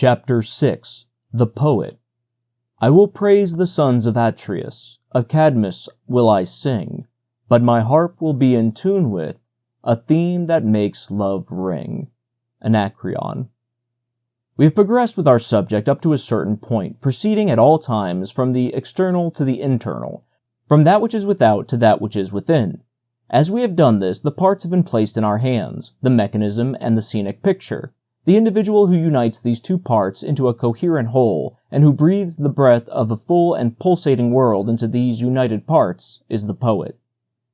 Chapter 6. The Poet. I will praise the sons of Atreus, of Cadmus will I sing, but my harp will be in tune with a theme that makes love ring. Anacreon. We have progressed with our subject up to a certain point, proceeding at all times from the external to the internal, from that which is without to that which is within. As we have done this, the parts have been placed in our hands, the mechanism and the scenic picture. The individual who unites these two parts into a coherent whole, and who breathes the breath of a full and pulsating world into these united parts, is the poet.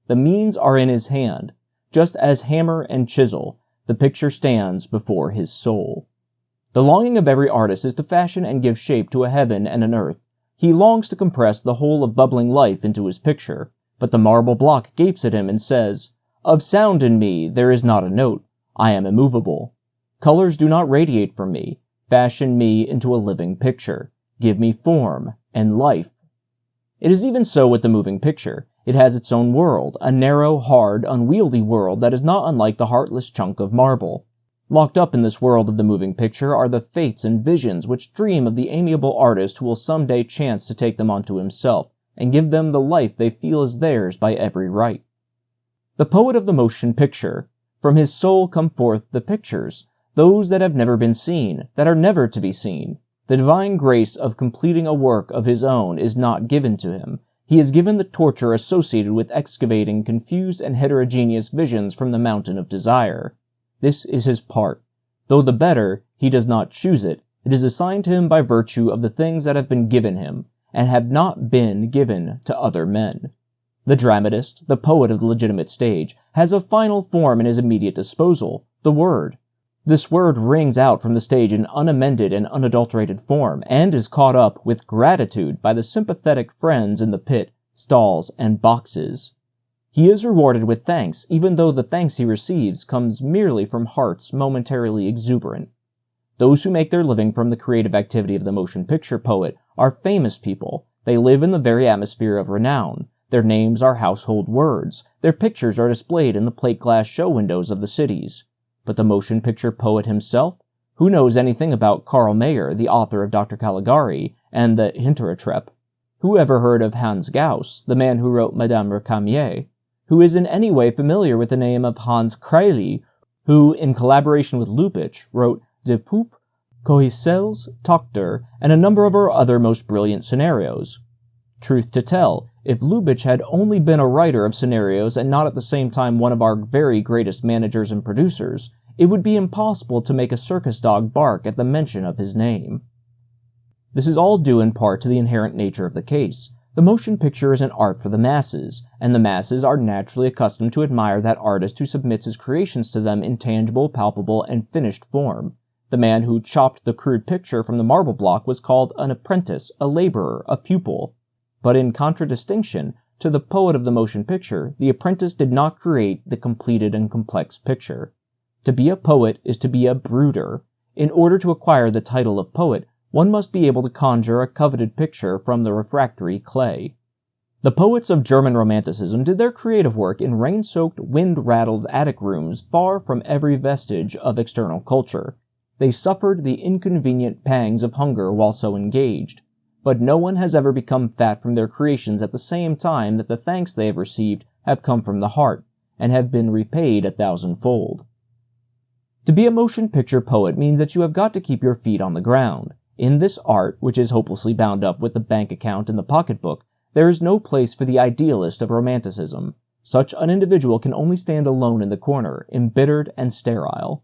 The means are in his hand. Just as hammer and chisel, the picture stands before his soul. The longing of every artist is to fashion and give shape to a heaven and an earth. He longs to compress the whole of bubbling life into his picture, but the marble block gapes at him and says, "Of sound in me there is not a note. I am immovable. Colors do not radiate from me. Fashion me into a living picture. Give me form and life." It is even so with the moving picture. It has its own world, a narrow, hard, unwieldy world that is not unlike the heartless chunk of marble. Locked up in this world of the moving picture are the fates and visions which dream of the amiable artist who will someday chance to take them onto himself and give them the life they feel is theirs by every right. The poet of the motion picture. From his soul come forth the pictures, those that have never been seen, that are never to be seen. The divine grace of completing a work of his own is not given to him. He is given the torture associated with excavating confused and heterogeneous visions from the mountain of desire. This is his part. Though the better, he does not choose it. It is assigned to him by virtue of the things that have been given him, and have not been given to other men. The dramatist, the poet of the legitimate stage, has a final form in his immediate disposal, the word. This word rings out from the stage in unamended and unadulterated form, and is caught up with gratitude by the sympathetic friends in the pit, stalls, and boxes. He is rewarded with thanks, even though the thanks he receives comes merely from hearts momentarily exuberant. Those who make their living from the creative activity of the motion picture poet are famous people. They live in the very atmosphere of renown. Their names are household words. Their pictures are displayed in the plate glass show windows of the cities. But the motion picture poet himself? Who knows anything about Karl Mayer, the author of Dr. Caligari and the Hintertreppe? Who ever heard of Hans Gauss, the man who wrote Madame Recamier? Who is in any way familiar with the name of Hans Kraili, who, in collaboration with Lubitsch, wrote De Poop, Cohicels, Tochter, and a number of our other most brilliant scenarios? Truth to tell, if Lubitsch had only been a writer of scenarios and not at the same time one of our very greatest managers and producers, it would be impossible to make a circus dog bark at the mention of his name. This is all due in part to the inherent nature of the case. The motion picture is an art for the masses, and the masses are naturally accustomed to admire that artist who submits his creations to them in tangible, palpable, and finished form. The man who chopped the crude picture from the marble block was called an apprentice, a laborer, a pupil. But in contradistinction to the poet of the motion picture, the apprentice did not create the completed and complex picture. To be a poet is to be a brooder. In order to acquire the title of poet, one must be able to conjure a coveted picture from the refractory clay. The poets of German Romanticism did their creative work in rain-soaked, wind-rattled attic rooms far from every vestige of external culture. They suffered the inconvenient pangs of hunger while so engaged. But no one has ever become fat from their creations at the same time that the thanks they have received have come from the heart, and have been repaid 1,000-fold. To be a motion picture poet means that you have got to keep your feet on the ground. In this art, which is hopelessly bound up with the bank account and the pocketbook, there is no place for the idealist of romanticism. Such an individual can only stand alone in the corner, embittered and sterile.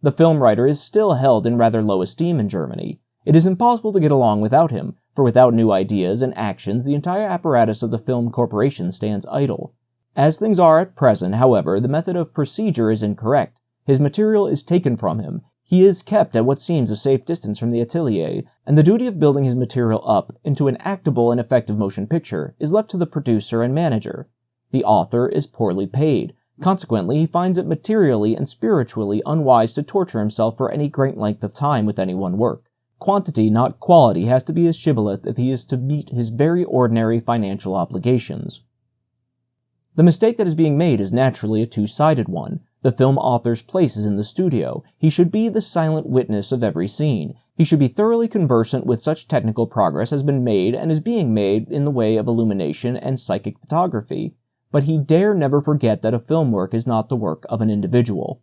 The film writer is still held in rather low esteem in Germany. It is impossible to get along without him, for without new ideas and actions, the entire apparatus of the film corporation stands idle. As things are at present, however, the method of procedure is incorrect. His material is taken from him. He is kept at what seems a safe distance from the atelier, and the duty of building his material up into an actable and effective motion picture is left to the producer and manager. The author is poorly paid. Consequently, he finds it materially and spiritually unwise to torture himself for any great length of time with any one work. Quantity, not quality, has to be his shibboleth if he is to meet his very ordinary financial obligations. The mistake that is being made is naturally a two-sided one. The film author's place is in the studio. He should be the silent witness of every scene. He should be thoroughly conversant with such technical progress has been made and is being made in the way of illumination and psychic photography. But he dare never forget that a film work is not the work of an individual.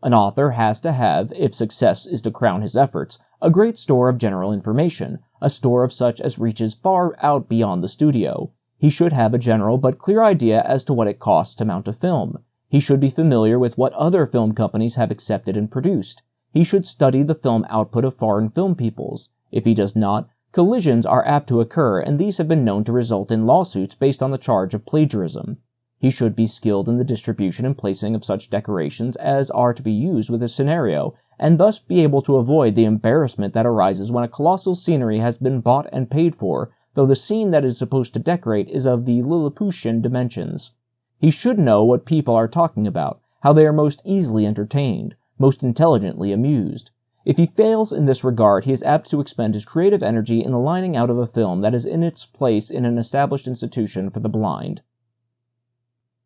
An author has to have, if success is to crown his efforts, a great store of general information, a store of such as reaches far out beyond the studio. He should have a general but clear idea as to what it costs to mount a film. He should be familiar with what other film companies have accepted and produced. He should study the film output of foreign film peoples. If he does not, collisions are apt to occur, and these have been known to result in lawsuits based on the charge of plagiarism. He should be skilled in the distribution and placing of such decorations as are to be used with a scenario, and thus be able to avoid the embarrassment that arises when a colossal scenery has been bought and paid for, though the scene that is supposed to decorate is of the Lilliputian dimensions. He should know what people are talking about, how they are most easily entertained, most intelligently amused. If he fails in this regard, he is apt to expend his creative energy in the lining out of a film that is in its place in an established institution for the blind.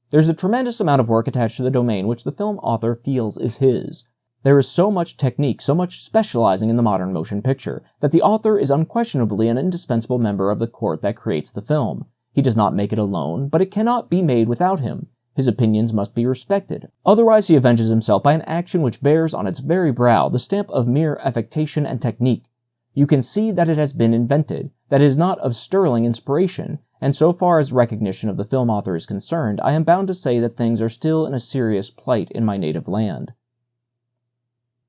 There's a tremendous amount of work attached to the domain which the film author feels is his. There is so much technique, so much specializing in the modern motion picture, that the author is unquestionably an indispensable member of the court that creates the film. He does not make it alone, but it cannot be made without him. His opinions must be respected. Otherwise he avenges himself by an action which bears on its very brow the stamp of mere affectation and technique. You can see that it has been invented, that it is not of sterling inspiration, and so far as recognition of the film author is concerned, I am bound to say that things are still in a serious plight in my native land.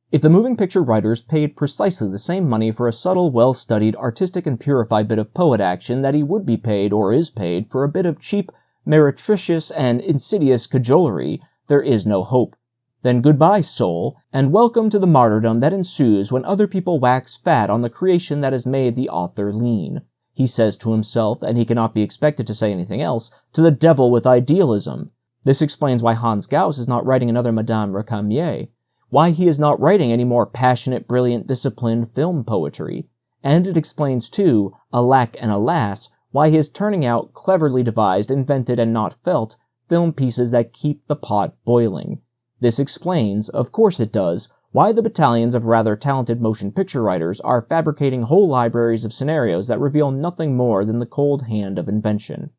If the moving picture writers paid precisely the same money for a subtle, well-studied, artistic and purified bit of poet action that he would be paid, or is paid, for a bit of cheap, meretricious and insidious cajolery, there is no hope. Then goodbye, soul, and welcome to the martyrdom that ensues when other people wax fat on the creation that has made the author lean. He says to himself, and he cannot be expected to say anything else, to the devil with idealism. This explains why Hans Gauss is not writing another Madame Récamier, why he is not writing any more passionate, brilliant, disciplined film poetry. And it explains, too, alack and alas, why he is turning out cleverly devised, invented, and not felt, film pieces that keep the pot boiling. This explains, of course it does, why the battalions of rather talented motion picture writers are fabricating whole libraries of scenarios that reveal nothing more than the cold hand of invention.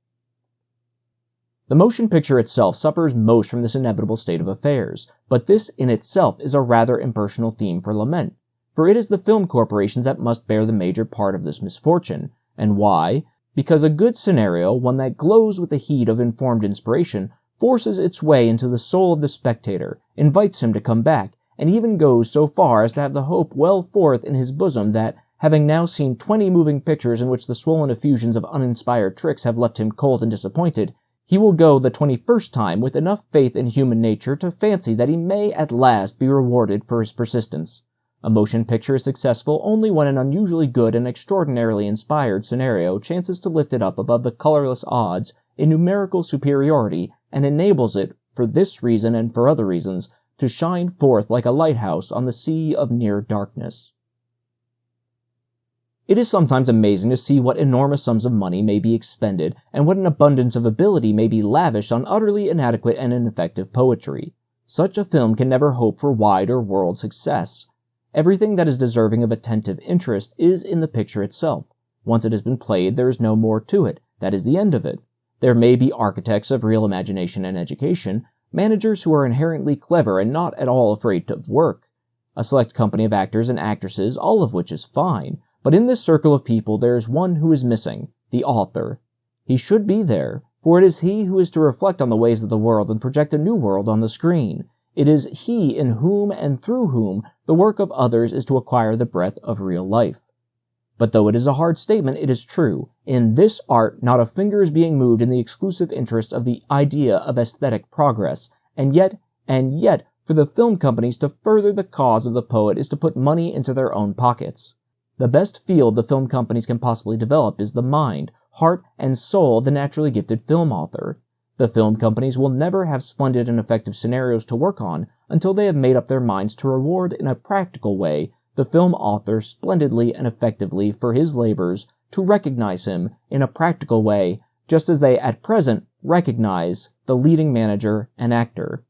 The motion picture itself suffers most from this inevitable state of affairs, but this in itself is a rather impersonal theme for lament, for it is the film corporations that must bear the major part of this misfortune. And why? Because a good scenario, one that glows with the heat of informed inspiration, forces its way into the soul of the spectator, invites him to come back, and even goes so far as to have the hope well forth in his bosom that, having now seen 20 moving pictures in which the swollen effusions of uninspired tricks have left him cold and disappointed, he will go the 21st time with enough faith in human nature to fancy that he may at last be rewarded for his persistence. A motion picture is successful only when an unusually good and extraordinarily inspired scenario chances to lift it up above the colorless odds in numerical superiority and enables it, for this reason and for other reasons, to shine forth like a lighthouse on the sea of near darkness. It is sometimes amazing to see what enormous sums of money may be expended and what an abundance of ability may be lavished on utterly inadequate and ineffective poetry. Such a film can never hope for wide or world success. Everything that is deserving of attentive interest is in the picture itself. Once it has been played, there is no more to it. That is the end of it. There may be architects of real imagination and education, managers who are inherently clever and not at all afraid of work, a select company of actors and actresses, all of which is fine. But in this circle of people there is one who is missing, the author. He should be there, for it is he who is to reflect on the ways of the world and project a new world on the screen. It is he in whom and through whom the work of others is to acquire the breath of real life. But though it is a hard statement, it is true. In this art, not a finger is being moved in the exclusive interest of the idea of aesthetic progress, and yet, for the film companies to further the cause of the poet is to put money into their own pockets. The best field the film companies can possibly develop is the mind, heart, and soul of the naturally gifted film author. The film companies will never have splendid and effective scenarios to work on until they have made up their minds to reward in a practical way the film author splendidly and effectively for his labors, to recognize him in a practical way, just as they at present recognize the leading manager and actor.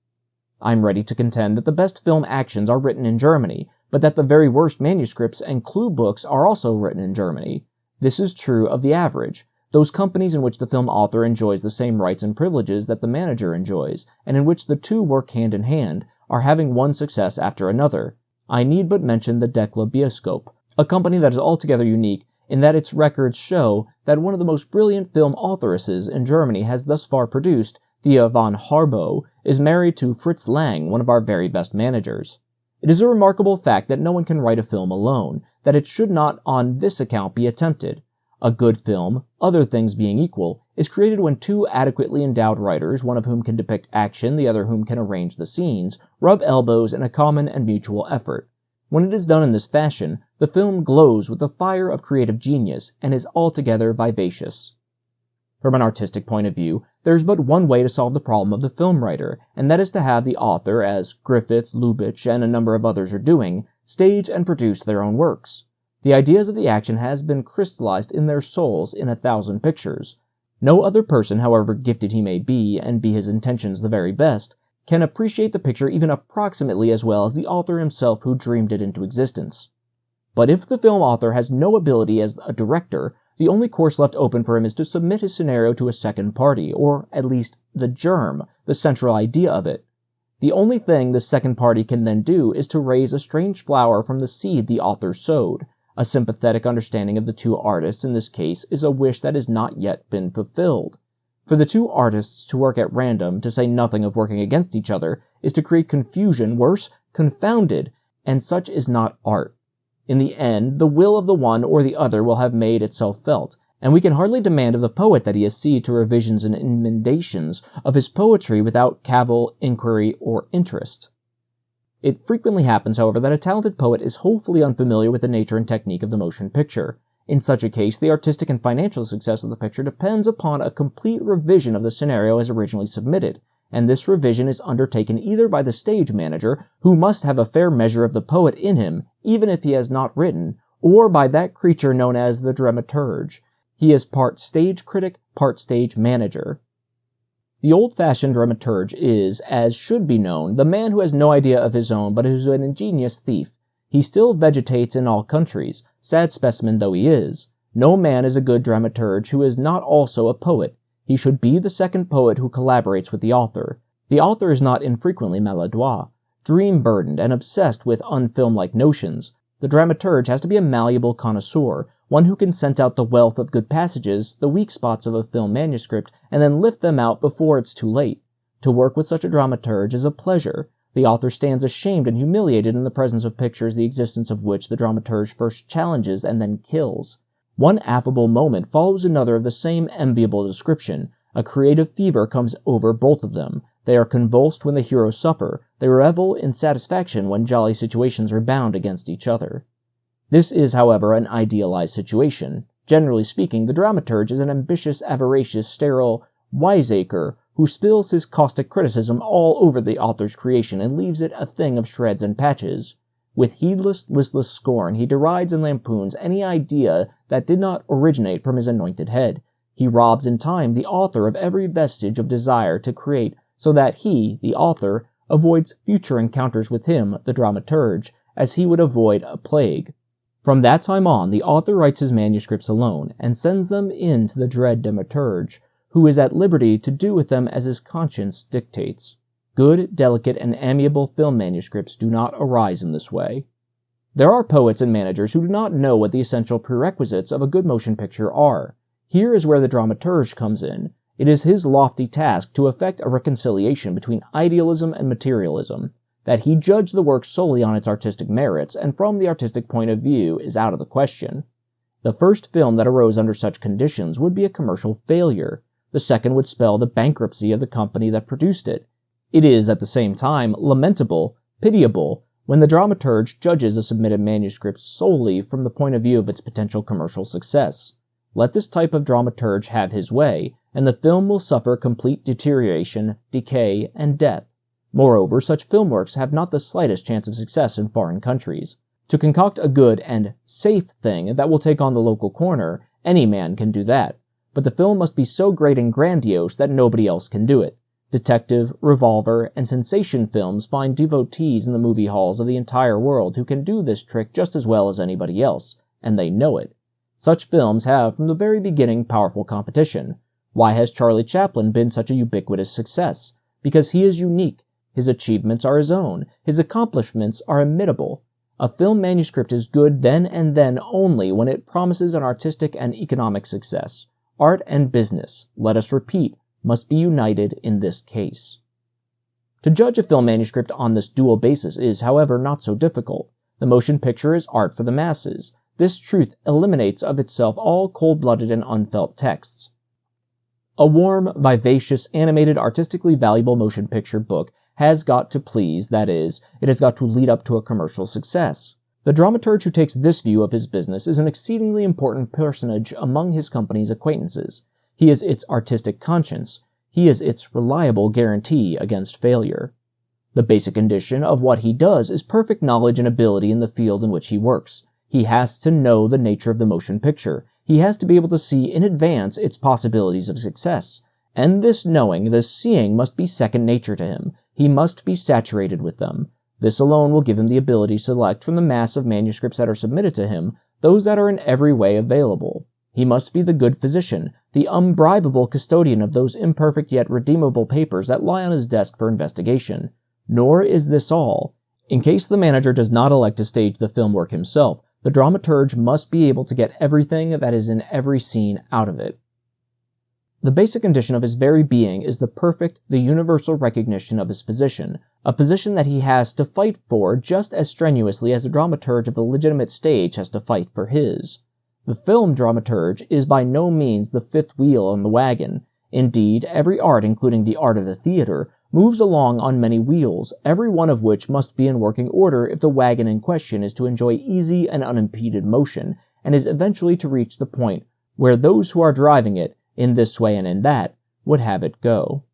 I'm ready to contend that the best film actions are written in Germany, but that the very worst manuscripts and clue books are also written in Germany. This is true of the average, those companies in which the film author enjoys the same rights and privileges that the manager enjoys, and in which the two work hand in hand, are having one success after another. I need but mention the Decla Bioscope, a company that is altogether unique in that its records show that one of the most brilliant film authoresses in Germany has thus far produced, Thea von Harbo, is married to Fritz Lang, one of our very best managers. It is a remarkable fact that no one can write a film alone, that it should not on this account be attempted. A good film, other things being equal, is created when two adequately endowed writers, one of whom can depict action, the other whom can arrange the scenes, rub elbows in a common and mutual effort. When it is done in this fashion, the film glows with the fire of creative genius and is altogether vivacious. From an artistic point of view, there is but one way to solve the problem of the film writer, and that is to have the author, as Griffith, Lubitsch, and a number of others are doing, stage and produce their own works. The ideas of the action has been crystallized in their souls in 1,000 pictures. No other person, however gifted he may be, and be his intentions the very best, can appreciate the picture even approximately as well as the author himself who dreamed it into existence. But if the film author has no ability as a director, the only course left open for him is to submit his scenario to a second party, or at least the germ, the central idea of it. The only thing the second party can then do is to raise a strange flower from the seed the author sowed. A sympathetic understanding of the two artists in this case is a wish that has not yet been fulfilled. For the two artists to work at random, to say nothing of working against each other, is to create confusion, worse, confounded, and such is not art. In the end, the will of the one or the other will have made itself felt, and we can hardly demand of the poet that he accede to revisions and emendations of his poetry without cavil, inquiry, or interest. It frequently happens, however, that a talented poet is wholly unfamiliar with the nature and technique of the motion picture. In such a case, the artistic and financial success of the picture depends upon a complete revision of the scenario as originally submitted, and this revision is undertaken either by the stage manager, who must have a fair measure of the poet in him, even if he has not written, or by that creature known as the dramaturge. He is part stage critic, part stage manager. The old-fashioned dramaturge is, as should be known, the man who has no idea of his own but who is an ingenious thief. He still vegetates in all countries, sad specimen though he is. No man is a good dramaturge who is not also a poet. He should be the second poet who collaborates with the author. The author is not infrequently maladroit, dream-burdened, and obsessed with unfilm-like notions. The dramaturge has to be a malleable connoisseur, one who can scent out the wealth of good passages, the weak spots of a film manuscript, and then lift them out before it's too late. To work with such a dramaturge is a pleasure. The author stands ashamed and humiliated in the presence of pictures the existence of which the dramaturge first challenges and then kills. One affable moment follows another of the same enviable description. A creative fever comes over both of them. They are convulsed when the heroes suffer. They revel in satisfaction when jolly situations rebound against each other. This is, however, an idealized situation. Generally speaking, the dramaturge is an ambitious, avaricious, sterile wiseacre who spills his caustic criticism all over the author's creation and leaves it a thing of shreds and patches. With heedless, listless scorn, he derides and lampoons any idea that did not originate from his anointed head. He robs in time the author of every vestige of desire to create, so that he, the author, avoids future encounters with him, the dramaturge, as he would avoid a plague. From that time on, the author writes his manuscripts alone, and sends them in to the dread dramaturge, who is at liberty to do with them as his conscience dictates. Good, delicate, and amiable film manuscripts do not arise in this way. There are poets and managers who do not know what the essential prerequisites of a good motion picture are. Here is where the dramaturge comes in. It is his lofty task to effect a reconciliation between idealism and materialism. That he judge the work solely on its artistic merits, and from the artistic point of view, is out of the question. The first film that arose under such conditions would be a commercial failure. The second would spell the bankruptcy of the company that produced it. It is, at the same time, lamentable, pitiable, when the dramaturge judges a submitted manuscript solely from the point of view of its potential commercial success. Let this type of dramaturge have his way, and the film will suffer complete deterioration, decay, and death. Moreover, such film works have not the slightest chance of success in foreign countries. To concoct a good and safe thing that will take on the local corner, any man can do that. But the film must be so great and grandiose that nobody else can do it. Detective, revolver, and sensation films find devotees in the movie halls of the entire world who can do this trick just as well as anybody else, and they know it. Such films have, from the very beginning, powerful competition. Why has Charlie Chaplin been such a ubiquitous success? Because he is unique. His achievements are his own. His accomplishments are imitable. A film manuscript is good then and then only when it promises an artistic and economic success. Art and business, let us repeat, must be united in this case. To judge a film manuscript on this dual basis is, however, not so difficult. The motion picture is art for the masses. This truth eliminates of itself all cold-blooded and unfelt texts. A warm, vivacious, animated, artistically valuable motion picture book has got to please, that is, it has got to lead up to a commercial success. The dramaturge who takes this view of his business is an exceedingly important personage among his company's acquaintances. He is its artistic conscience. He is its reliable guarantee against failure. The basic condition of what he does is perfect knowledge and ability in the field in which he works. He has to know the nature of the motion picture. He has to be able to see in advance its possibilities of success. And this knowing, this seeing, must be second nature to him. He must be saturated with them. This alone will give him the ability to select from the mass of manuscripts that are submitted to him those that are in every way available. He must be the good physician, the unbribable custodian of those imperfect yet redeemable papers that lie on his desk for investigation. Nor is this all. In case the manager does not elect to stage the film work himself, the dramaturge must be able to get everything that is in every scene out of it. The basic condition of his very being is the perfect, the universal recognition of his position, a position that he has to fight for just as strenuously as the dramaturge of the legitimate stage has to fight for his. The film dramaturge is by no means the fifth wheel on the wagon. Indeed, every art, including the art of the theater, moves along on many wheels, every one of which must be in working order if the wagon in question is to enjoy easy and unimpeded motion, and is eventually to reach the point where those who are driving it, in this way and in that, would have it go.